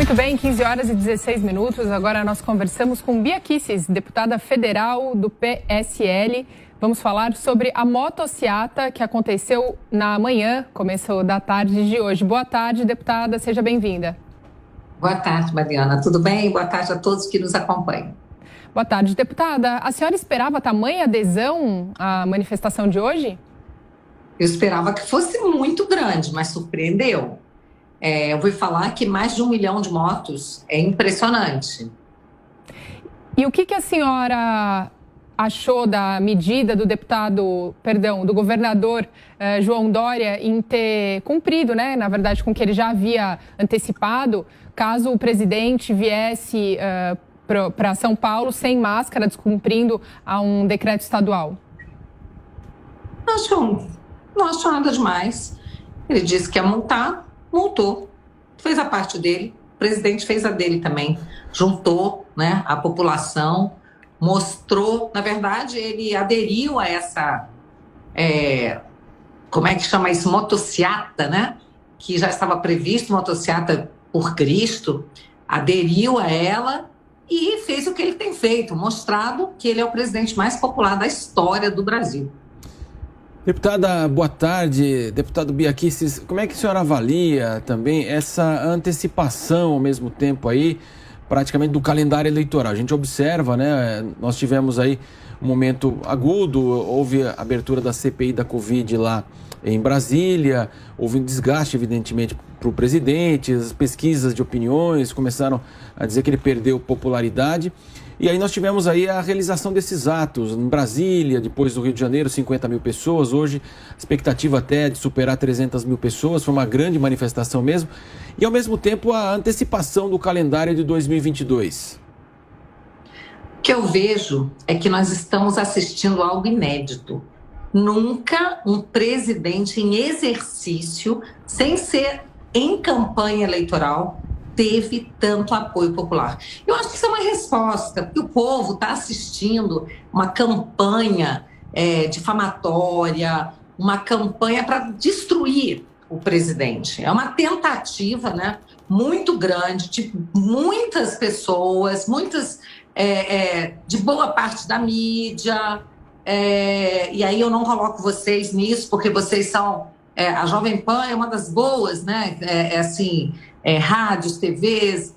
Muito bem, 15 horas e 16 minutos. Agora nós conversamos com Bia Kicis, deputada federal do PSL. Vamos falar sobre a motociata que aconteceu na manhã, começo da tarde de hoje. Boa tarde, deputada, seja bem-vinda. Boa tarde, Mariana. Tudo bem? Boa tarde a todos que nos acompanham. Boa tarde, deputada. A senhora esperava tamanha adesão à manifestação de hoje? Eu esperava que fosse muito grande, mas surpreendeu. Eu ouvi falar que mais de 1 milhão de motos é impressionante. E o que a senhora achou da medida do do governador João Dória em ter cumprido, né, na verdade, com o que ele já havia antecipado, caso o presidente viesse para São Paulo sem máscara, descumprindo a um decreto estadual? Não acho nada demais. Ele disse que ia multar, multou, fez a parte dele, o presidente fez a dele também, juntou, né, a população, mostrou, na verdade, ele aderiu a essa, como é que chama isso, motociata, né, que já estava previsto, motociata por Cristo, aderiu a ela e fez o que ele tem feito, mostrado que ele é o presidente mais popular da história do Brasil. Deputada, boa tarde. Deputado Bia Kicis, como é que a senhora avalia também essa antecipação ao mesmo tempo aí, praticamente do calendário eleitoral? A gente observa, né, nós tivemos aí um momento agudo, houve a abertura da CPI da Covid lá em Brasília, houve um desgaste, evidentemente, para o presidente, as pesquisas de opiniões começaram a dizer que ele perdeu popularidade. E aí nós tivemos aí a realização desses atos em Brasília, depois do Rio de Janeiro, 50 mil pessoas. Hoje, a expectativa até é de superar 300 mil pessoas, foi uma grande manifestação mesmo. E ao mesmo tempo a antecipação do calendário de 2022. O que eu vejo é que nós estamos assistindo algo inédito. Nunca um presidente em exercício, sem ser em campanha eleitoral, teve tanto apoio popular. Eu acho que isso é uma resposta, porque o povo está assistindo uma campanha difamatória, uma campanha para destruir o presidente. É uma tentativa, né, muito grande, de muitas pessoas, de boa parte da mídia, e aí eu não coloco vocês nisso, porque vocês são... a Jovem Pan é uma das boas, né, rádios, TVs,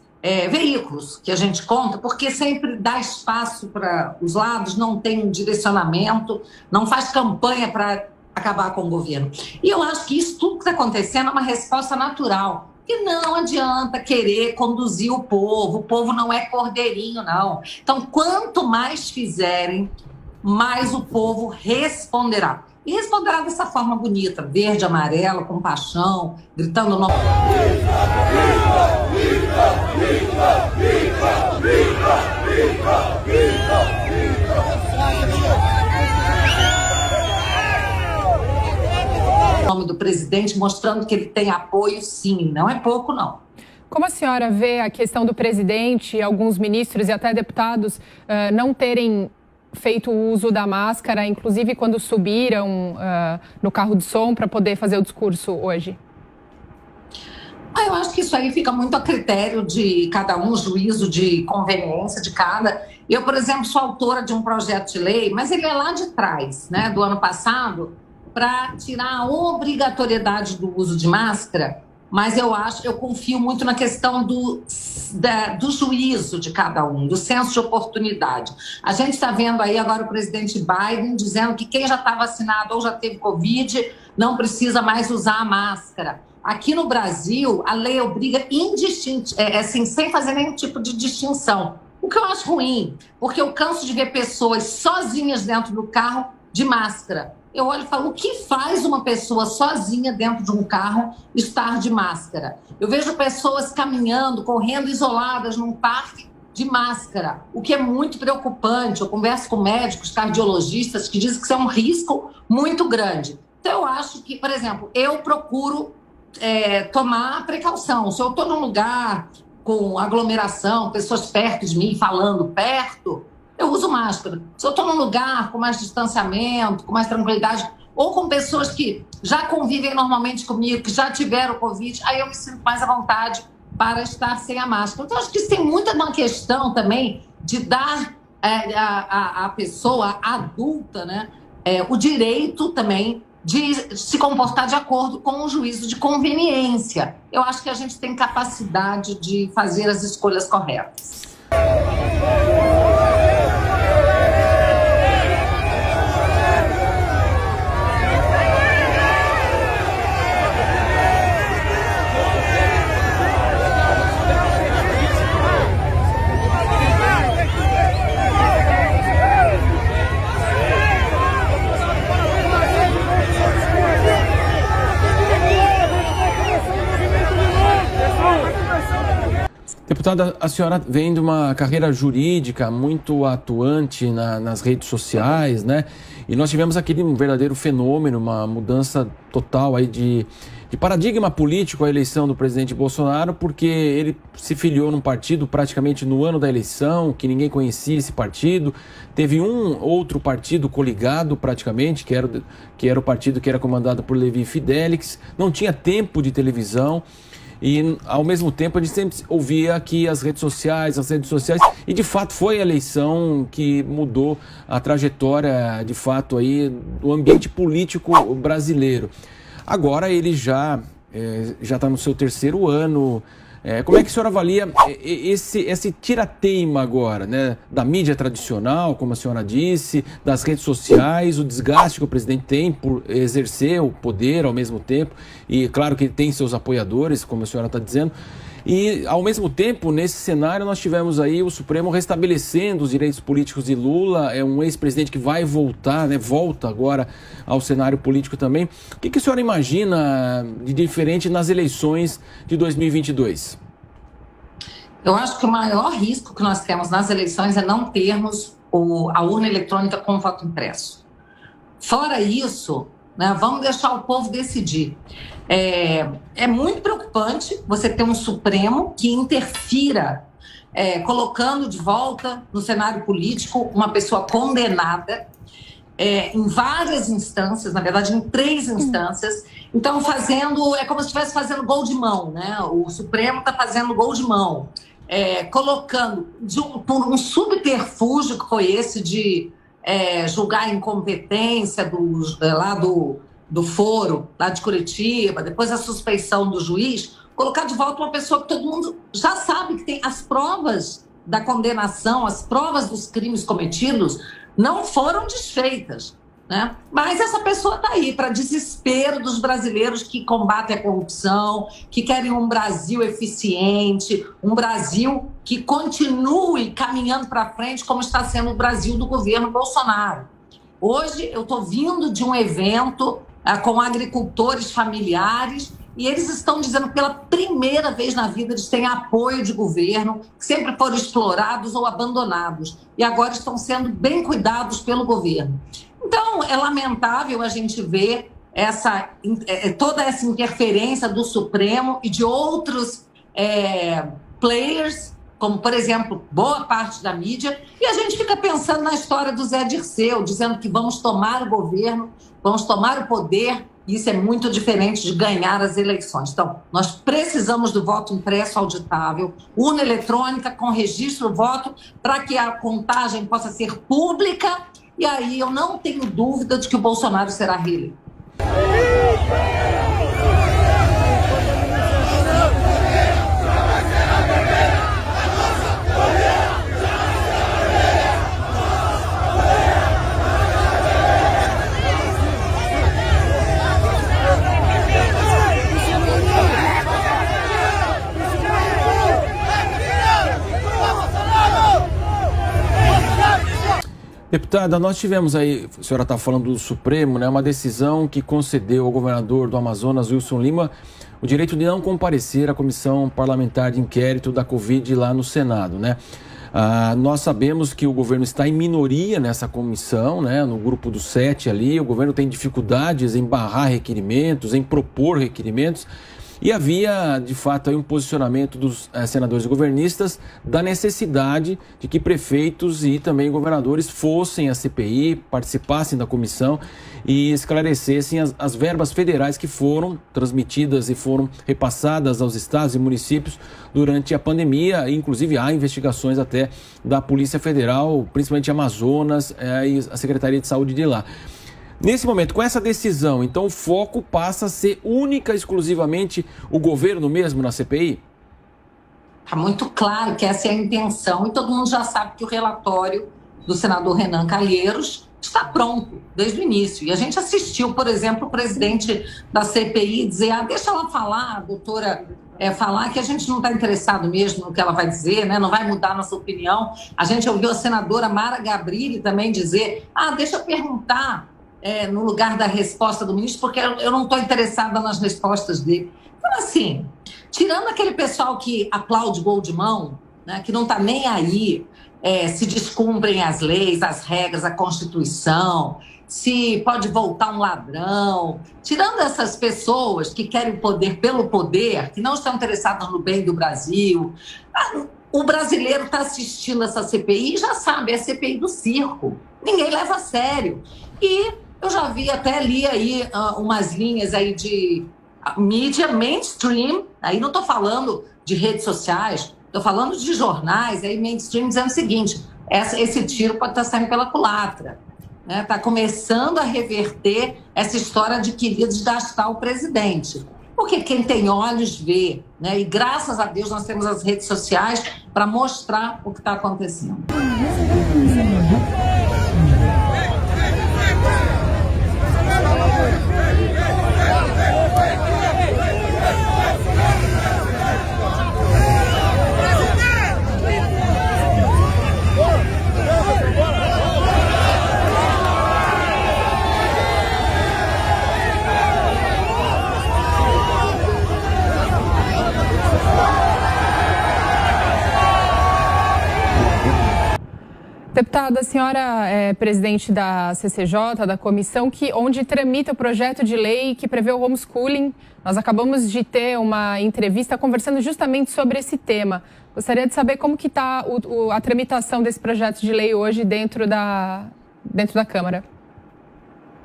veículos que a gente conta, porque sempre dá espaço para os lados, não tem um direcionamento, não faz campanha para acabar com o governo. E eu acho que isso tudo que está acontecendo é uma resposta natural. E não adianta querer conduzir o povo não é cordeirinho, não. Então, quanto mais fizerem, mais o povo responderá. E responderá dessa forma bonita, verde, amarelo, com paixão, gritando... Viva, viva, viva, viva, viva, viva, viva, viva. O nome do presidente mostrando que ele tem apoio, sim, não é pouco, não. Como a senhora vê a questão do presidente, alguns ministros e até deputados não terem feito o uso da máscara, inclusive quando subiram no carro de som para poder fazer o discurso hoje? Eu acho que isso aí fica muito a critério de cada um, juízo de conveniência de cada. Eu, por exemplo, sou autora de um projeto de lei, mas ele é lá de trás, né, do ano passado, para tirar a obrigatoriedade do uso de máscara, mas eu confio muito na questão do juízo de cada um, do senso de oportunidade. A gente está vendo aí agora o presidente Biden dizendo que quem já está vacinado ou já teve Covid não precisa mais usar a máscara. Aqui no Brasil, a lei obriga sem fazer nenhum tipo de distinção. O que eu acho ruim, porque eu canso de ver pessoas sozinhas dentro do carro de máscara. Eu olho e falo, o que faz uma pessoa sozinha dentro de um carro estar de máscara? Eu vejo pessoas caminhando, correndo isoladas num parque de máscara, o que é muito preocupante. Eu converso com médicos, cardiologistas, que dizem que isso é um risco muito grande. Então, eu acho que, por exemplo, eu procuro tomar precaução. Se eu estou num lugar com aglomeração, pessoas perto de mim, falando perto, eu uso máscara. Se eu estou num lugar com mais distanciamento, com mais tranquilidade, ou com pessoas que já convivem normalmente comigo, que já tiveram Covid, aí eu me sinto mais à vontade para estar sem a máscara. Então, acho que isso tem muita uma questão também de dar à pessoa adulta, né, o direito também de se comportar de acordo com o juízo de conveniência. Eu acho que a gente tem capacidade de fazer as escolhas corretas. Deputada, a senhora vem de uma carreira jurídica muito atuante nas redes sociais, né? E nós tivemos aquele um verdadeiro fenômeno, uma mudança total aí de paradigma político, a eleição do presidente Bolsonaro, porque ele se filiou num partido praticamente no ano da eleição, que ninguém conhecia esse partido. Teve um outro partido coligado praticamente, que era o partido que era comandado por Levi Fidelix, não tinha tempo de televisão. E, ao mesmo tempo, a gente sempre ouvia aqui as redes sociais, e de fato foi a eleição que mudou a trajetória, de fato, aí, do ambiente político brasileiro. Agora ele já está no seu terceiro ano. Como é que a senhora avalia esse tira-teima agora, né, da mídia tradicional, como a senhora disse, das redes sociais, o desgaste que o presidente tem por exercer o poder ao mesmo tempo, e claro que ele tem seus apoiadores, como a senhora está dizendo, e ao mesmo tempo, nesse cenário, nós tivemos aí o Supremo restabelecendo os direitos políticos de Lula, é um ex-presidente que vai voltar, né, volta agora ao cenário político também. O que a senhora imagina de diferente nas eleições de 2022? Eu acho que o maior risco que nós temos nas eleições é não termos a urna eletrônica com voto impresso. Fora isso, né, vamos deixar o povo decidir. É muito preocupante você ter um Supremo que interfira, colocando de volta no cenário político uma pessoa condenada em várias instâncias, na verdade em 3 instâncias. Então, é como se estivesse fazendo gol de mão, né? O Supremo está fazendo gol de mão, colocando por um subterfúgio que foi esse de julgar a incompetência do foro, lá de Curitiba, depois a suspeição do juiz, colocar de volta uma pessoa que todo mundo já sabe que tem as provas da condenação, as provas dos crimes cometidos não foram desfeitas, né? Mas essa pessoa está aí para desespero dos brasileiros que combatem a corrupção, que querem um Brasil eficiente, um Brasil que continue caminhando para frente como está sendo o Brasil do governo Bolsonaro. Hoje eu estou vindo de um evento com agricultores familiares e eles estão dizendo que pela primeira vez na vida eles têm apoio de governo, que sempre foram explorados ou abandonados e agora estão sendo bem cuidados pelo governo. Então, é lamentável a gente ver toda essa interferência do Supremo e de outros players, como, por exemplo, boa parte da mídia, e a gente fica pensando na história do Zé Dirceu, dizendo que vamos tomar o governo, vamos tomar o poder, e isso é muito diferente de ganhar as eleições. Então, nós precisamos do voto impresso auditável, urna eletrônica com registro do voto, para que a contagem possa ser pública, e aí eu não tenho dúvida de que o Bolsonaro será reeleito. Deputada, nós tivemos aí, a senhora está falando do Supremo, né, uma decisão que concedeu ao governador do Amazonas, Wilson Lima, o direito de não comparecer à comissão parlamentar de inquérito da Covid lá no Senado, né? Nós sabemos que o governo está em minoria nessa comissão, né, no grupo dos 7 ali, o governo tem dificuldades em barrar requerimentos, em propor requerimentos, E havia, de fato, aí um posicionamento dos senadores e governistas da necessidade de que prefeitos e também governadores fossem à CPI, participassem da comissão e esclarecessem as verbas federais que foram transmitidas e foram repassadas aos estados e municípios durante a pandemia. Inclusive, há investigações até da Polícia Federal, principalmente Amazonas e a Secretaria de Saúde de lá. Nesse momento, com essa decisão, então o foco passa a ser única e exclusivamente o governo mesmo na CPI? Está muito claro que essa é a intenção e todo mundo já sabe que o relatório do senador Renan Calheiros está pronto desde o início. E a gente assistiu, por exemplo, o presidente da CPI dizer, deixa ela falar, a doutora falar que a gente não está interessado mesmo no que ela vai dizer, né? Não vai mudar a nossa opinião. A gente ouviu a senadora Mara Gabrilli também dizer, deixa eu perguntar no lugar da resposta do ministro, porque eu não estou interessada nas respostas dele. Então, assim, tirando aquele pessoal que aplaude gol de mão, né, que não está nem aí se descumprem as leis, as regras, a Constituição, se pode voltar um ladrão, tirando essas pessoas que querem o poder pelo poder, que não estão interessadas no bem do Brasil, o brasileiro está assistindo essa CPI e já sabe, é a CPI do circo. Ninguém leva a sério. E eu já vi, até li aí umas linhas aí de mídia mainstream, aí não estou falando de redes sociais, estou falando de jornais aí mainstream dizendo o seguinte, esse tiro pode estar saindo pela culatra. Está começando a reverter essa história de querer desgastar o presidente. Porque quem tem olhos vê, né? E graças a Deus nós temos as redes sociais para mostrar o que está acontecendo. Deputada, a senhora é presidente da CCJ, da comissão, onde tramita o projeto de lei que prevê o homeschooling. Nós acabamos de ter uma entrevista conversando justamente sobre esse tema. Gostaria de saber como que está a tramitação desse projeto de lei hoje dentro da Câmara.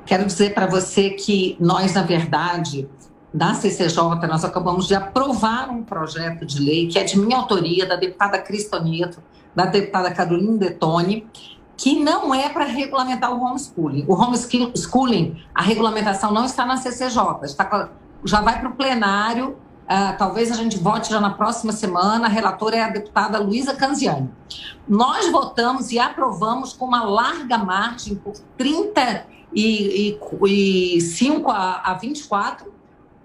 Quero dizer para você que nós, na verdade, da CCJ, nós acabamos de aprovar um projeto de lei que é de minha autoria, da deputada Cris Tonieto, da deputada Carolina Detoni, que não é para regulamentar o homeschooling. O homeschooling, a regulamentação não está na CCJ, já vai para o plenário, talvez a gente vote já na próxima semana, a relatora é a deputada Luísa Canziani. Nós votamos e aprovamos com uma larga margem, por 35 a 24,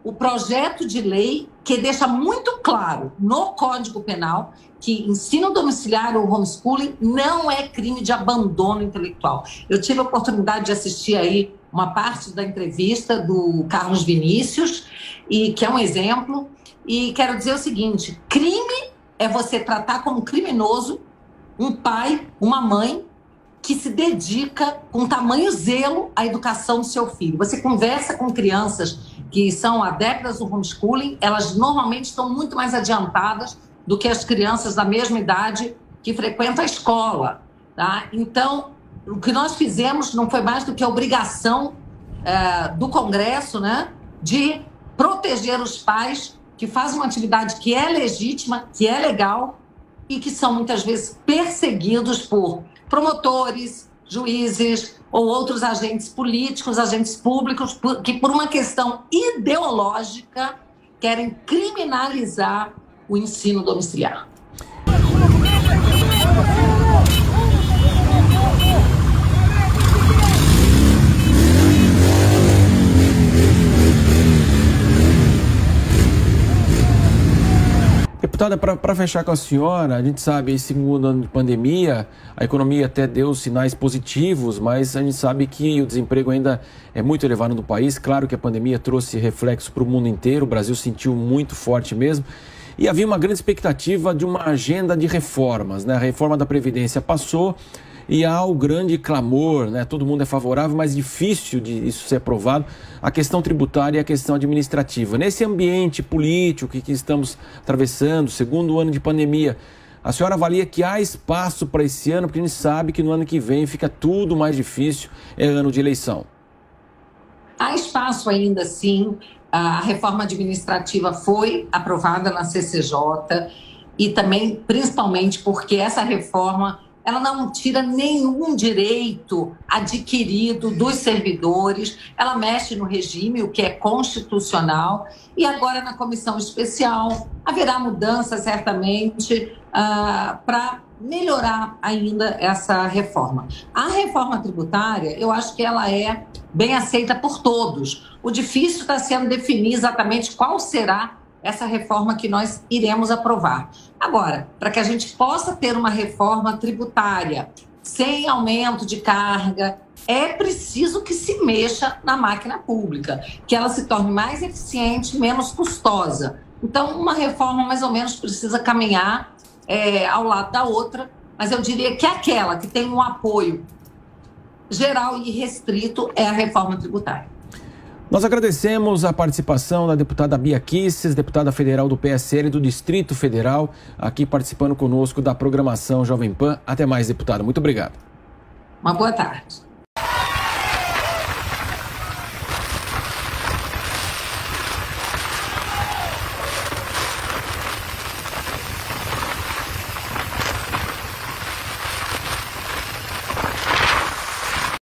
o projeto de lei que deixa muito claro no Código Penal que ensino domiciliar ou homeschooling não é crime de abandono intelectual. Eu tive a oportunidade de assistir aí uma parte da entrevista do Carlos Vinícius, e que é um exemplo, e quero dizer o seguinte, crime é você tratar como criminoso um pai, uma mãe, que se dedica com tamanho zelo à educação do seu filho. Você conversa com crianças que são adeptas do homeschooling, elas normalmente estão muito mais adiantadas do que as crianças da mesma idade que frequentam a escola. Tá? Então, o que nós fizemos não foi mais do que a obrigação do Congresso, né, de proteger os pais que fazem uma atividade que é legítima, que é legal e que são muitas vezes perseguidos por promotores, juízes ou outros agentes políticos, agentes públicos, que por uma questão ideológica querem criminalizar o ensino domiciliar. Deputada, para fechar com a senhora, a gente sabe, esse segundo ano de pandemia, a economia até deu sinais positivos, mas a gente sabe que o desemprego ainda é muito elevado no país. Claro que a pandemia trouxe reflexo para o mundo inteiro, o Brasil sentiu muito forte mesmo. E havia uma grande expectativa de uma agenda de reformas, né? A reforma da Previdência passou e há o grande clamor, né? Todo mundo é favorável, mas difícil de isso ser aprovado, a questão tributária e a questão administrativa. Nesse ambiente político que estamos atravessando, segundo ano de pandemia, a senhora avalia que há espaço para esse ano, porque a gente sabe que no ano que vem fica tudo mais difícil, é ano de eleição. Há espaço ainda, sim. A reforma administrativa foi aprovada na CCJ e também, principalmente, porque essa reforma ela não tira nenhum direito adquirido dos servidores, ela mexe no regime, o que é constitucional, e agora na comissão especial haverá mudança, certamente, para melhorar ainda essa reforma. A reforma tributária, eu acho que ela é bem aceita por todos. O difícil está sendo definir exatamente qual será essa reforma que nós iremos aprovar. Agora, para que a gente possa ter uma reforma tributária sem aumento de carga, é preciso que se mexa na máquina pública, que ela se torne mais eficiente, menos custosa. Então, uma reforma mais ou menos precisa caminhar ao lado da outra, mas eu diria que aquela que tem um apoio geral e restrito é a reforma tributária. Nós agradecemos a participação da deputada Bia Kicis, deputada federal do PSL do Distrito Federal, aqui participando conosco da programação Jovem Pan. Até mais, deputada. Muito obrigado. Uma boa tarde.